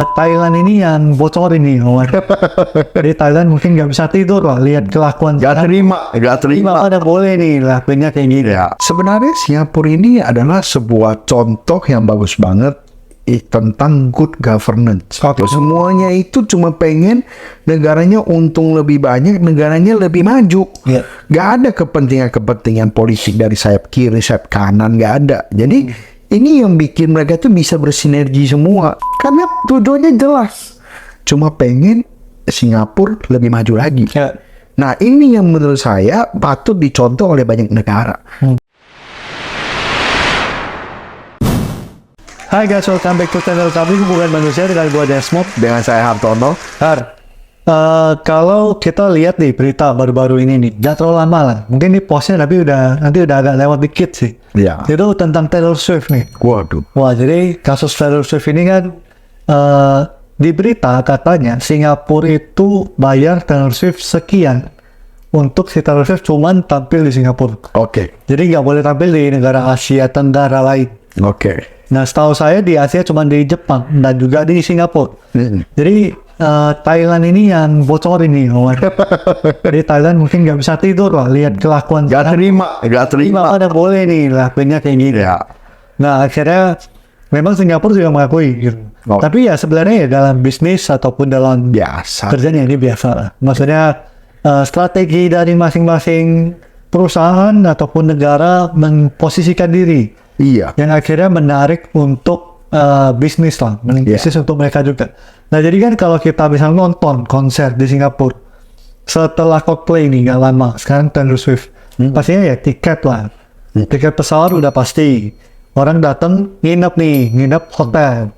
Thailand ini yang bocorin nih, di Thailand mungkin nggak bisa tidur lah, lihat kelakuan. Gak terima. Ada boleh nih lakuinnya kayak gini. Ya, sebenarnya Singapura ini adalah sebuah contoh yang bagus banget tentang good governance. Semuanya itu cuma pengen negaranya untung lebih banyak, negaranya lebih maju. Iya. Gak ada kepentingan politik dari sayap kiri, sayap kanan, gak ada. Jadi ini yang bikin mereka tuh bisa bersinergi semua. Karena tujuannya jelas. Cuma pengen Singapura lebih maju lagi. Ya. Nah, ini yang menurut saya patut dicontoh oleh banyak negara. Hai guys, welcome back to channel kami Hubungan Manusia dengan gua Desmond. Dengan saya Hartono. Kalau kita lihat nih berita baru-baru ini nih, gak terlalu lama lah. Mungkin ini postnya tapi nanti udah agak lewat dikit sih. Ya. Itu tentang Taylor Swift nih. Waduh. Wah, jadi kasus Taylor Swift ini kan di berita katanya Singapura itu bayar Taylor Swift sekian untuk si Taylor Swift cuman tampil di Singapura. Oke. Jadi nggak boleh tampil di negara Asia Tenggara lain. Oke. Nah, setahu saya di Asia cuma di Jepang dan juga di Singapura. Jadi Thailand ini yang bocorin nih, di Thailand mungkin nggak bisa tidur lah, lihat kelakuan. Gak terima. Ada boleh nih lakuinnya kayak gini. Ya. Nah, akhirnya memang Singapura juga mengakui gitu. Tapi ya sebenarnya ya dalam bisnis ataupun dalam Biasa. kerjanya ini biasa lah. Maksudnya strategi dari masing-masing perusahaan ataupun negara memposisikan diri Iya. yang akhirnya menarik untuk bisnis lah, bisnis untuk mereka juga. Nah, jadi kan kalau kita bisa nonton konser di Singapura setelah Coldplay nih gak lama, sekarang Taylor Swift, pastinya ya tiket lah, tiket pesawat udah pasti. Orang datang nginep hotel,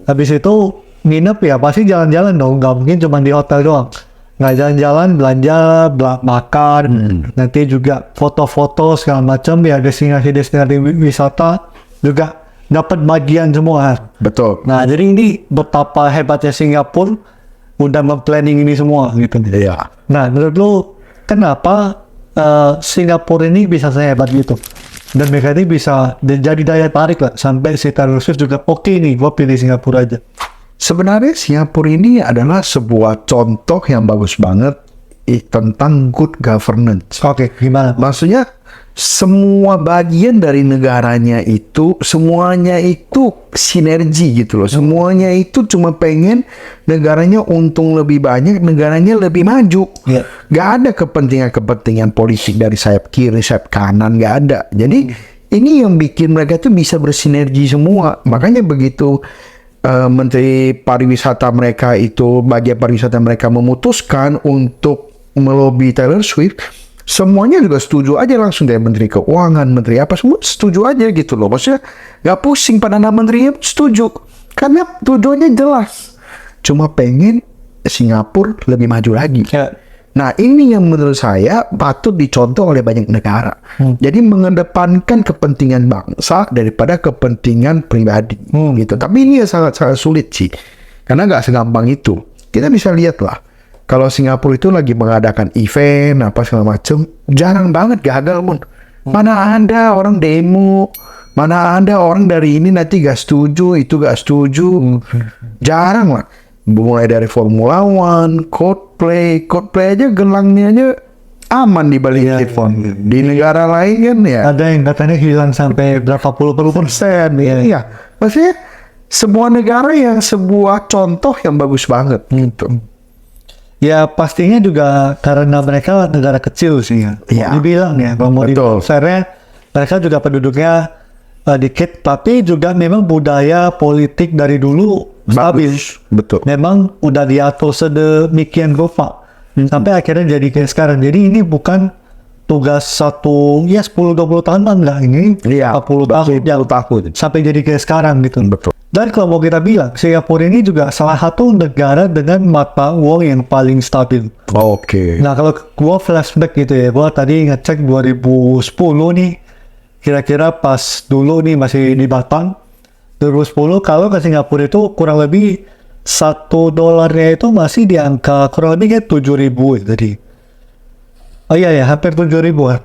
habis itu nginep ya pasti jalan-jalan dong, nggak mungkin cuma di hotel doang. Nggak jalan-jalan, belanja, makan, nanti juga foto-foto segala macam ya, destinasi wisata juga dapat bagian semua. Betul. Nah, jadi ini betapa hebatnya Singapura udah memplanning ini semua gitu. Iya. Nah, menurut lu kenapa Singapura ini bisa sehebat gitu? Dan mereka ini bisa jadi daya tarik lah sampai si Taylor Swift juga oke nih, gua pilih Singapura aja. Sebenarnya Singapura ini adalah sebuah contoh yang bagus banget tentang good governance. Oke, gimana? Maksudnya semua bagian dari negaranya itu semuanya itu sinergi gitu loh. Semuanya itu cuma pengen negaranya untung lebih banyak, negaranya lebih maju. Iya. Gak ada kepentingan politik dari sayap kiri, sayap kanan, gak ada. Jadi ini yang bikin mereka tuh bisa bersinergi semua. Makanya begitu Menteri Pariwisata mereka itu, bagian pariwisata mereka memutuskan untuk melobi Taylor Swift, semuanya juga setuju aja langsung, dari Menteri Keuangan, Menteri apa, semua setuju aja gitu loh. Maksudnya gak pusing, pada nama menterinya setuju. Karena tujuannya jelas. Cuma pengen Singapura lebih maju lagi. Ya. Nah, ini yang menurut saya patut dicontoh oleh banyak negara. Jadi mengedepankan kepentingan bangsa daripada kepentingan pribadi gitu. Tapi ini ya sangat-sangat sulit sih. Karena nggak segampang itu. Kita bisa lihat lah. Kalau Singapura itu lagi mengadakan event apa segala macam, jarang banget gagal pun. Mana ada orang demo, mana ada orang dari ini nanti gak setuju, itu gak setuju. Jarang lah. Mulai dari Formula One, Coldplay aja gelangnya aja aman di balik headphone. Di negara lain kan ya. Ada yang katanya hilang sampai berapa puluh persen. Iya. Maksudnya semua negara yang sebuah contoh yang bagus banget gitu. Ya pastinya juga karena mereka negara kecil sih ya. Iya. Dibilang ya, kalau mau dibilang, mereka juga penduduknya dikit, tapi juga memang budaya politik dari dulu stabil. Betul. Memang udah diatur sedemikian rupa sampai akhirnya jadi kayak sekarang. Jadi ini bukan tugas 10-20 tahun enggak, ini 40 tahun sampai jadi kayak sekarang gitu. Betul. Dan kalau mau kita bilang, Singapura ini juga salah satu negara dengan mata uang yang paling stabil. Oke. Nah, kalau gua flashback gitu ya, gua tadi ngecek 2010 nih, kira-kira pas dulu nih masih di Batam, 2010 kalau ke Singapura itu kurang lebih $1 itu masih di angka kurang lebih kayak 7.000 tadi. Oh iya ya, hampir 7.000 kan.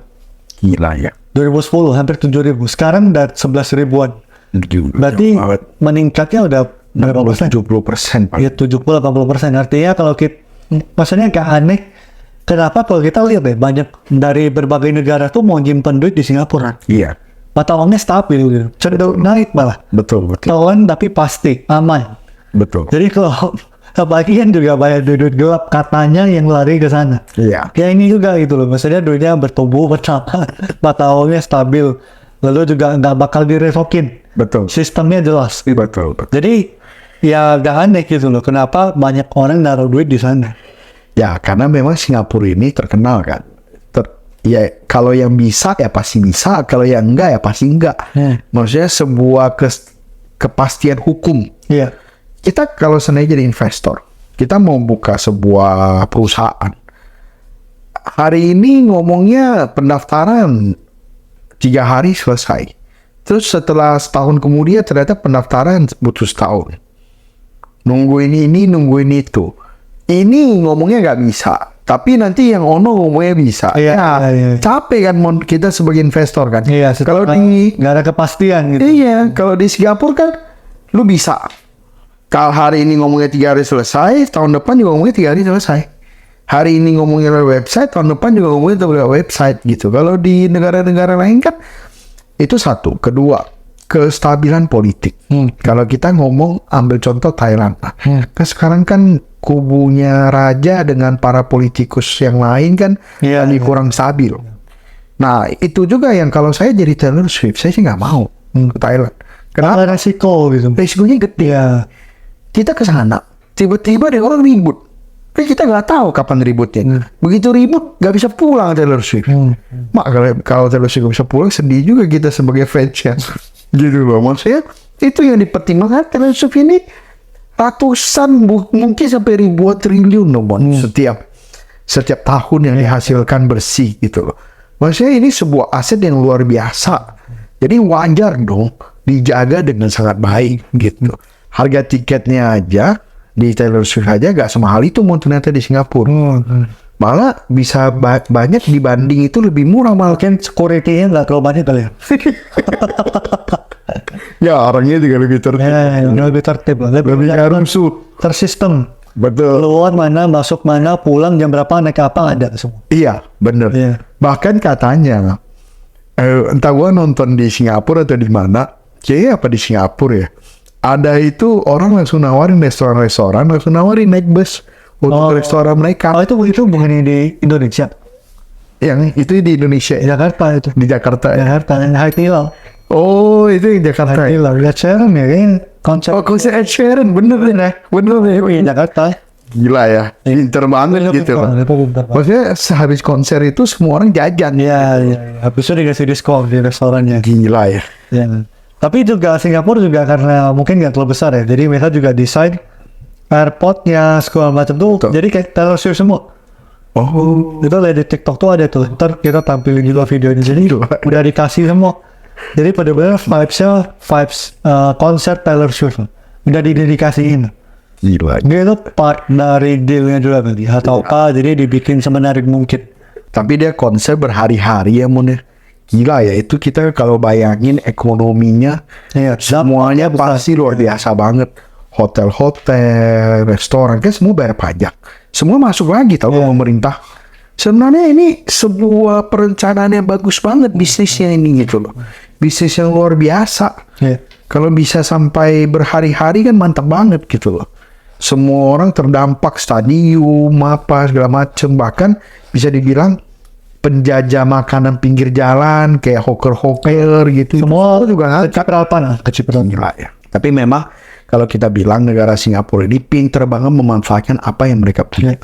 Gila ya. 2010 hampir 7.000. Sekarang udah 11 ribuan. Berarti meningkatnya udah Berapa persen? 70%. Pak. Ya 70-80%. Artinya kalau kita, maksudnya agak aneh, kenapa kalau kita lihat deh, banyak dari berbagai negara tuh mau nyimpen duit di Singapura. Iya, Mata uangnya stabil gitu. Cenderung naik malah. betul. Kawan tapi pasti, aman. Betul. Jadi kalau apalagi kan juga banyak duit gelap katanya yang lari ke sana. Iya. Ya ini juga gitu loh, maksudnya duitnya bertumbuh bertambah, mata uangnya stabil, lalu juga nggak bakal diresokin, Betul. sistemnya jelas. Gitu. Betul. Jadi ya gak aneh gitu loh, kenapa banyak orang naruh duit di sana. Ya, karena memang Singapura ini terkenal kan. Ya, kalau yang bisa ya pasti bisa, kalau yang enggak ya pasti enggak. Maksudnya sebuah kepastian hukum. Iya. Kita kalau seandainya jadi investor, kita mau buka sebuah perusahaan. Hari ini ngomongnya pendaftaran 3 hari selesai. Terus setelah setahun kemudian ternyata pendaftaran butuh setahun. Nungguin ini, nungguin itu. Ini ngomongnya nggak bisa. Tapi nanti yang ono ngomongnya bisa. Iya, iya. Capek kan kita sebagai investor kan. Iya, Kalau di nggak ada kepastian gitu. Iya, kalau di Singapura kan lu bisa. Kalau hari ini ngomongnya 3 hari selesai, tahun depan juga ngomongnya 3 hari selesai. Hari ini ngomongnya lewat website, tahun depan juga ngomongnya lewat website gitu. Kalau di negara-negara lain kan itu satu. Kedua, kestabilan politik. Kalau kita ngomong, ambil contoh Thailand. Kan sekarang kan kubunya raja dengan para politikus yang lain kan lebih kurang stabil. Nah, itu juga yang kalau saya jadi Taylor Swift, saya sih nggak mau ke Thailand. Karena resiko gitu. Resikonya gede. Iya. Kita ke sana, tiba-tiba ada orang ribut. Kan kita nggak tahu kapan ributnya. Begitu ribut, nggak bisa pulang Taylor Swift. Mak, kalau Taylor Swift nggak bisa pulang, sedih juga kita sebagai fansnya. Gitu loh, maksudnya itu yang dipertimbangkan. Taylor Swift ini ratusan, mungkin sampai ribuan triliun loh, setiap tahun yang dihasilkan bersih gitu loh. Maksudnya ini sebuah aset yang luar biasa. Jadi wajar dong dijaga dengan sangat baik gitu. Harga tiketnya aja di Taylor Swift aja gak semahal itu mau ternyata di Singapura. Malah bisa banyak dibanding itu lebih murah malah. Mungkin security-nya nggak terlalu banyak kali ya. Ya orangnya juga lebih tertib. Lebih tertib lah. Lebih rusuh. Tersistem. Betul. Keluar mana, masuk mana, pulang jam berapa, naik apa, ada semua. Iya, bener. Iya. Bahkan katanya, entah gua nonton di Singapura atau di mana, kayaknya apa di Singapura ya, ada itu orang langsung nawarin restoran-restoran, langsung nawarin naik bus untuk restoran mereka. Oh itu bukan di Indonesia. Yang itu di Indonesia ya? Jakarta itu. Di Jakarta ya? Jakarta, yang High Tilal. Oh, itu yang Jakarta ya? Ed Sheeran ya, kayaknya konsep. Oh, konser Ed Sheeran, bener ya? Bener ya? Jakarta. Gila ya, pinter banget gitu loh. Maksudnya sehabis konser itu semua orang jajan. Iya. Habis itu dikasih diskon di restorannya. Gila ya. Ya. Tapi juga Singapura juga karena mungkin nggak terlalu besar ya, jadi mereka juga desain airportnya segala macam tuh. Jadi kayak Taylor Swift semua. Oh, Itu lihat di TikTok tuh ada tuh. Ntar kita tampilin juga videonya. Jadi udah dikasih semua. Jadi benar-benar vibes konser Taylor Swift udah didedikasiin. gila. Dia itu part dari dealnya juga kali. Ataukah jadi dibikin semenarik mungkin. Tapi dia konser berhari-hari ya Mun ya. Gila ya, itu kita kalau bayangin ekonominya, semuanya pasti luar biasa banget. Hotel-hotel, restoran, kan semua bayar pajak. Semua masuk lagi tahu pemerintah. Sebenarnya ini sebuah perencanaan yang bagus banget bisnisnya ini gitu loh. Bisnis yang luar biasa. Kalau bisa sampai berhari-hari kan mantap banget gitu loh. Semua orang terdampak, stadium, apa segala macem. Bahkan bisa dibilang penjajah makanan pinggir jalan kayak hawker-hawker gitu. Semua juga kecipratan Gila ya. Tapi memang kalau kita bilang negara Singapura ini pinter banget memanfaatkan apa yang mereka punya.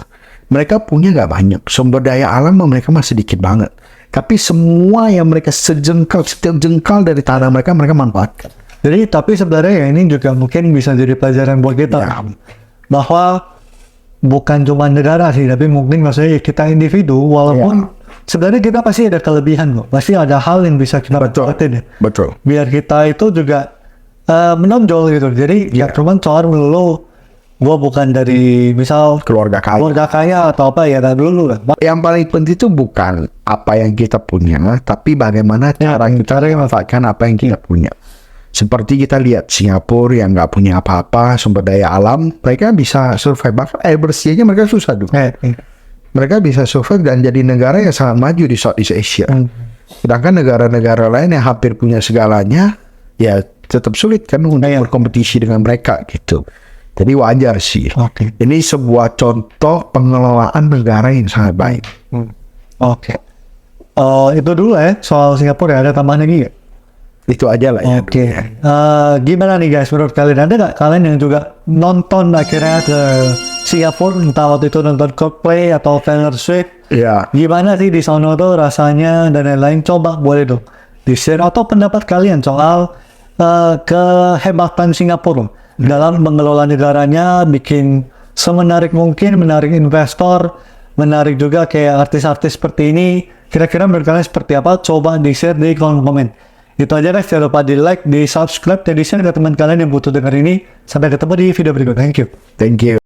Mereka punya nggak banyak, sumber daya alam mereka masih sedikit banget. Tapi semua yang mereka setiap jengkal dari tanah mereka manfaatkan. Jadi tapi sebenarnya ya ini juga mungkin bisa jadi pelajaran buat kita. Bahwa bukan cuma negara sih, tapi mungkin maksudnya kita individu, walaupun sebenarnya kita pasti ada kelebihan loh. Pasti ada hal yang bisa kita manfaatin ya. Betul. Biar kita itu juga menonjol gitu. Jadi ya cuman soal melulu gua bukan dari misal keluarga kaya atau apa ya dulu lah. Yang paling penting itu bukan apa yang kita punya, tapi bagaimana cara kita memanfaatkan apa yang kita punya. Seperti kita lihat Singapura yang nggak punya apa-apa, sumber daya alam, mereka bisa survive. Bahkan air bersihnya mereka susah dulu. Mereka bisa survive dan jadi negara yang sangat maju di Southeast Asia. Sedangkan negara-negara lain yang hampir punya segalanya, ya tetap sulit kan untuk berkompetisi dengan mereka gitu. Jadi wajar sih. Ini sebuah contoh pengelolaan negara yang sangat baik. Itu dulu ya soal Singapura. Ada tambahan lagi nggak? Itu aja lah ya. Gimana nih guys menurut kalian? Ada nggak kalian yang juga nonton akhirnya ke Singapura, entah waktu itu nonton Coldplay atau Taylor Swift? Ya. Gimana sih di sana tuh rasanya dan lain-lain? Coba boleh dong di-share atau pendapat kalian soal kehebatan Singapura dalam mengelola negaranya, bikin semenarik mungkin, menarik investor, menarik juga kayak artis-artis seperti ini. Kira-kira menurut kalian seperti apa? Coba di-share di kolom komen. Itu aja guys, jangan lupa di like, di subscribe, dan di share ke teman kalian yang butuh dengar ini. Sampai ketemu di video berikut. Thank you. Thank you.